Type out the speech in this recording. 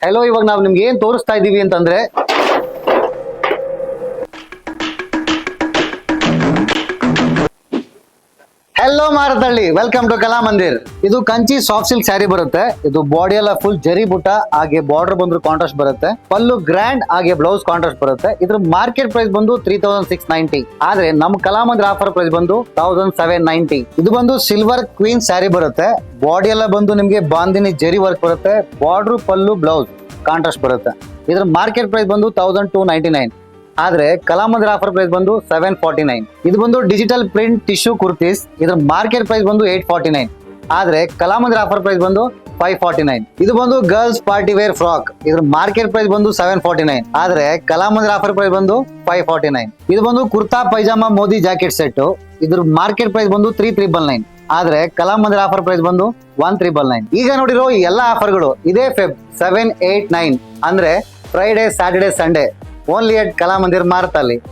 Hello, ಇವಾಗ ನಾವು ನಿಮ್ಗೆ ಏನ್ ತೋರಿಸ್ತಾ ಇದೀವಿ ಅಂತಂದ್ರೆ ಹೆಲೋ ಮಾರತಳ್ಳಿ, ವೆಲ್ಕಮ್ ಟು ಕಲಾ ಮಂದಿರ್. ಇದು ಕಂಚಿ ಸಾಫ್ಟ್ ಸಿಲ್ಕ್ ಸ್ಯಾರಿ ಬರುತ್ತೆ. ಇದು ಬಾಡಿ ಎಲ್ಲ ಫುಲ್ ಜರಿ ಬುಟ್ಟ, ಹಾಗೆ ಬಾರ್ಡರ್ ಬಂದ್ರು ಕಾಂಟ್ರಾಸ್ಟ್ ಬರುತ್ತೆ. ಪಲ್ಲು ಗ್ರ್ಯಾಂಡ್, ಹಾಗೆ ಬ್ಲೌಸ್ ಕಾಂಟ್ರಾಸ್ಟ್ ಬರುತ್ತೆ. ಇದ್ರ ಮಾರ್ಕೆಟ್ ಪ್ರೈಸ್ ಬಂದು 3690, ಆದ್ರೆ ನಮ್ ಕಲಾ ಮಂದಿರ್ ಆಫರ್ ಪ್ರೈಸ್ ಬಂದು 1790. ಇದು ಬಂದು ಸಿಲ್ವರ್ ಕ್ವೀನ್ ಸ್ಯಾರಿ ಬರುತ್ತೆ. ಬಾಡಿ ಎಲ್ಲ ಬಂದು ನಿಮ್ಗೆ ಬಾಂದಿನಿ ಜರಿ ವರ್ಕ್ ಬರುತ್ತೆ. ಬಾರ್ಡರ್, ಪಲ್ಲು, ಬ್ಲೌಸ್ ಕಾಂಟ್ರಾಸ್ಟ್ ಬರುತ್ತೆ. ಇದ್ರ ಮಾರ್ಕೆಟ್ ಪ್ರೈಸ್ ಬಂದು 1299, ಆದ್ರೆ ಕಲಾ ಮಂದಿರ್ ಆಫರ್ ಪ್ರೈಸ್ ಬಂದು 749. ಇದು ಬಂದು ಡಿಜಿಟಲ್ ಪ್ರಿಂಟ್ ಟಿಶ್ಯೂ ಕುರ್ತೀಸ್. ಇದ್ರ ಮಾರ್ಕೆಟ್ ಪ್ರೈಸ್ ಬಂದು 849, ಆದ್ರೆ ಕಲಾ ಮಂದಿರ್ ಆಫರ್ ಪ್ರೈಸ್ ಬಂದು 549. ಇದು ಬಂದು ಗರ್ಲ್ಸ್ ಪಾರ್ಟಿ ವೇರ್ ಫ್ರಾಕ್. ಇದ್ರ ಮಾರ್ಕೆಟ್ ಪ್ರೈಸ್ ಬಂದು 749, ಆದ್ರೆ ಕಲಾ ಮಂದಿರ್ ಆಫರ್ ಪ್ರೈಸ್ ಬಂದು 549. ಇದು ಬಂದು ಕುರ್ತಾ ಪೈಜಾಮಾ ಮೋದಿ ಜಾಕೆಟ್ ಸೆಟ್. ಇದ್ರ ಮಾರ್ಕೆಟ್ ಪ್ರೈಸ್ ಬಂದು 3999, ಆದ್ರೆ ಕಲಾ ಮಂದಿರ್ ಆಫರ್ ಪ್ರೈಸ್ ಬಂದು 1399. ಈಗ ನೋಡಿರೋ ಈ ಎಲ್ಲಾ ಆಫರ್ಗಳು ಇದೇ ಫೆಬ್ 7, 8, 9 ಅಂದ್ರೆ ಫ್ರೈಡೆ, ಸ್ಯಾಟರ್ಡೆ, ಸಂಡೇ ಓನ್ಲಿ ಎಟ್ ಕಲಾ ಮಂದಿರ್ ಮಾರತಳ್ಳಿ.